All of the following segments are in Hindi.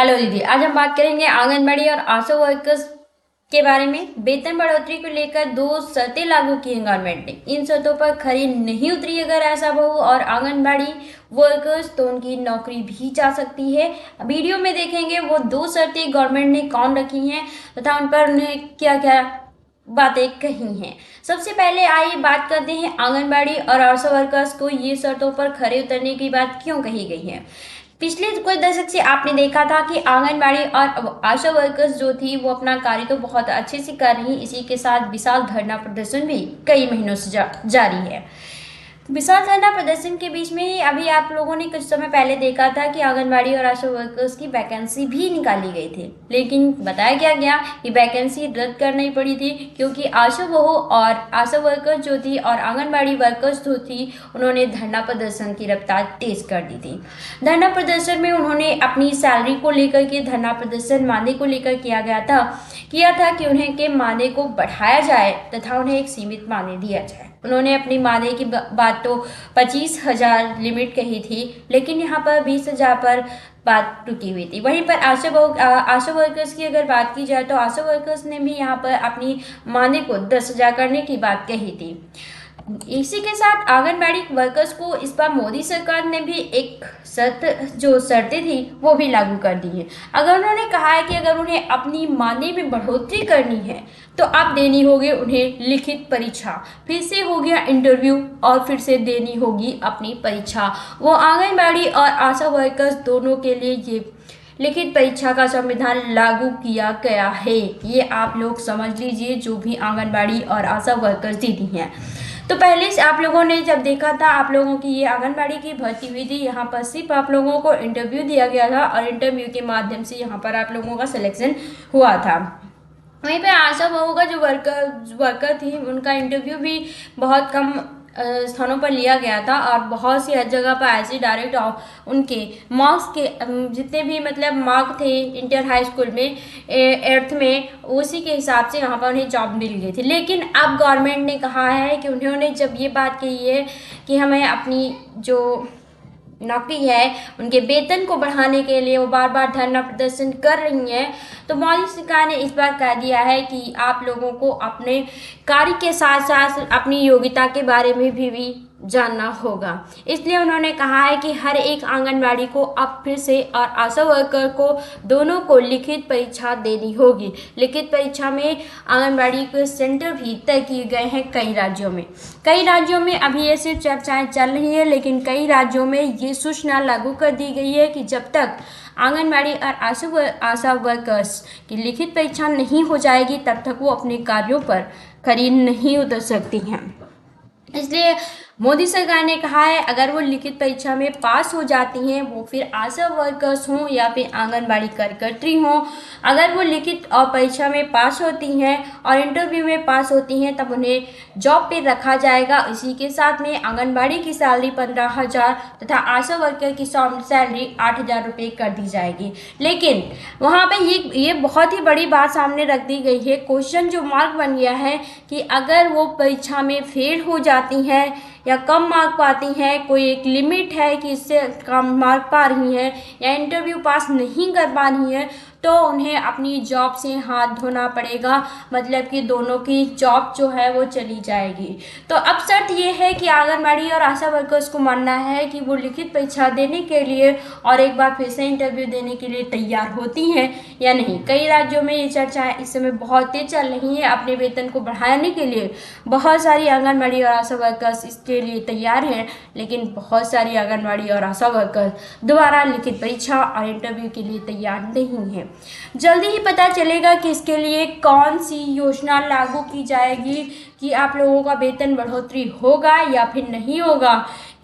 हेलो दीदी, आज हम बात करेंगे आंगनबाड़ी और आशा वर्कर्स के बारे में। वेतन बढ़ोतरी को लेकर दो शर्तें लागू की हैं गवर्नमेंट ने। इन शर्तों पर खरी नहीं उतरी अगर ऐसा बहू और आंगनबाड़ी वर्कर्स तो उनकी नौकरी भी जा सकती है। वीडियो में देखेंगे वो दो शर्तें गवर्नमेंट ने कौन रखी हैं तथा उन पर उन्हें क्या क्या बातें कही हैं। सबसे पहले आइए बात करते हैं आंगनबाड़ी और आशा वर्कर्स को ये शर्तों पर खरे उतरने की बात क्यों कही गई है। पिछले कुछ दशक से आपने देखा था कि आंगनबाड़ी और आशा वर्कर्स जो थी वो अपना कार्य तो बहुत अच्छे से कर रही, इसी के साथ विशाल धरना प्रदर्शन भी कई महीनों से जारी है। विशाल धरना प्रदर्शन के बीच में ही अभी आप लोगों ने कुछ समय पहले देखा था कि आंगनबाड़ी और आशा वर्कर्स की वैकेंसी भी निकाली गई थी, लेकिन बताया क्या गया कि वैकेंसी रद्द करनी पड़ी थी क्योंकि आशा बहू और आशा वर्कर्स जो थी और आंगनबाड़ी वर्कर्स जो थी उन्होंने धरना प्रदर्शन की रफ्तार तेज कर दी थी। धरना प्रदर्शन में उन्होंने अपनी सैलरी को लेकर के धरना प्रदर्शन मानदेय को लेकर किया था कि उन्हें के मानदेय को बढ़ाया जाए तथा उन्हें एक सीमित मानदेय दिया जाए। उन्होंने अपनी मानदेय की बात तो 25,000 लिमिट कही थी, लेकिन यहाँ पर 20,000 पर बात रुकी हुई थी। वहीं पर आशा वर्कर्स की अगर बात की जाए तो आशा वर्कर्स ने भी यहाँ पर अपनी मानदेय को 10,000 करने की बात कही थी। इसी के साथ आंगनबाड़ी वर्कर्स को इस बार मोदी सरकार ने भी एक शर्तें थी वो भी लागू कर दी है। अगर उन्होंने कहा है कि अगर उन्हें अपनी मानदेय में बढ़ोतरी करनी है तो अब देनी होगी उन्हें लिखित परीक्षा, फिर से हो गया इंटरव्यू और फिर से देनी होगी अपनी परीक्षा। वो आंगनबाड़ी और आशा वर्कर्स दोनों के लिए ये लिखित परीक्षा का संविधान लागू किया गया है। ये आप लोग समझ लीजिए, जो भी आंगनबाड़ी और आशा वर्कर्स दीदी हैं। तो पहले से आप लोगों ने जब देखा था, आप लोगों की ये आंगनबाड़ी की भर्ती हुई थी, यहाँ पर सिर्फ आप लोगों को इंटरव्यू दिया गया था और इंटरव्यू के माध्यम से यहाँ पर आप लोगों का सिलेक्शन हुआ था। वहीं पे आशा बहू का जो वर्कर थी उनका इंटरव्यू भी बहुत कम स्थानों पर लिया गया था और बहुत सी हर जगह पर ऐसे डायरेक्ट उनके मार्क्स के जितने भी मतलब मार्क थे इंटर हाई स्कूल में 8th में, उसी के हिसाब से यहाँ पर उन्हें जॉब मिल गई थी। लेकिन अब गवर्नमेंट ने कहा है कि उन्होंने जब ये बात कही है कि हमें अपनी जो नौकरी है उनके वेतन को बढ़ाने के लिए वो बार बार धरना प्रदर्शन कर रही हैं, तो मोदी सरकार ने इस बार कह दिया है कि आप लोगों को अपने कार्य के साथ साथ अपनी योग्यता के बारे में भी जानना होगा। इसलिए उन्होंने कहा है कि हर एक आंगनबाड़ी को अब फिर से और आशा वर्कर को दोनों को लिखित परीक्षा देनी होगी। लिखित परीक्षा में आंगनबाड़ी के सेंटर भी तय किए गए हैं कई राज्यों में अभी ये सिर्फ चर्चाएं चल रही है, लेकिन कई राज्यों में ये सूचना लागू कर दी गई है कि जब तक आंगनबाड़ी और आशा वर्कर्स की लिखित परीक्षा नहीं हो जाएगी तब तक वो अपने कार्यों पर खरी नहीं उतर सकती हैं। इसलिए मोदी सरकार ने कहा है अगर वो लिखित परीक्षा में पास हो जाती हैं, वो फिर आशा वर्कर्स हों या फिर आंगनबाड़ी कार्यकर्त्री हों, अगर वो लिखित और परीक्षा में पास होती हैं और इंटरव्यू में पास होती हैं तब उन्हें जॉब पे रखा जाएगा। इसी के साथ में आंगनबाड़ी की सैलरी 15,000 तथा आशा वर्कर की सैलरी 8,000 रुपये कर दी जाएगी। लेकिन वहाँ पे ये बहुत ही बड़ी बात सामने रख दी गई है, क्वेश्चन जो मार्क बन गया है कि अगर वो परीक्षा में फेल हो जाती हैं या कम मार्क पाती हैं, कोई एक लिमिट है कि इससे कम मार्क पा रही हैं या इंटरव्यू पास नहीं कर पा रही हैं, तो उन्हें अपनी जॉब से हाथ धोना पड़ेगा, मतलब कि दोनों की जॉब जो है वो चली जाएगी। तो अब शर्त ये है कि आंगनबाड़ी और आशा वर्कर्स को मानना है कि वो लिखित परीक्षा देने के लिए और एक बार फिर से इंटरव्यू देने के लिए तैयार होती हैं या नहीं। कई राज्यों में ये चर्चाएं इस समय बहुत तेज चल रही हैं। अपने वेतन को बढ़ाने के लिए बहुत सारी आंगनबाड़ी और आशा वर्कर्स इसके लिए तैयार हैं, लेकिन बहुत सारी आंगनबाड़ी और आशा वर्कर्स दोबारा लिखित परीक्षा और इंटरव्यू के लिए तैयार नहीं हैं। जल्दी ही पता चलेगा कि इसके लिए कौन सी योजना लागू की जाएगी कि आप लोगों का वेतन बढ़ोतरी होगा या फिर नहीं होगा।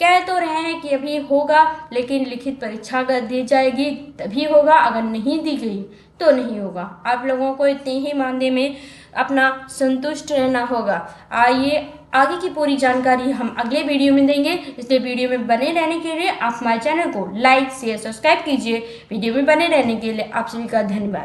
कह तो रहे हैं कि अभी होगा, लेकिन लिखित परीक्षा अगर दी जाएगी तभी होगा, अगर नहीं दी गई तो नहीं होगा। आप लोगों को इतने ही मानदेय में अपना संतुष्ट रहना होगा। आइए आगे की पूरी जानकारी हम अगले वीडियो में देंगे, इसलिए वीडियो में बने रहने के लिए आप हमारे चैनल को लाइक शेयर सब्सक्राइब कीजिए। वीडियो में बने रहने के लिए आप सभी का धन्यवाद।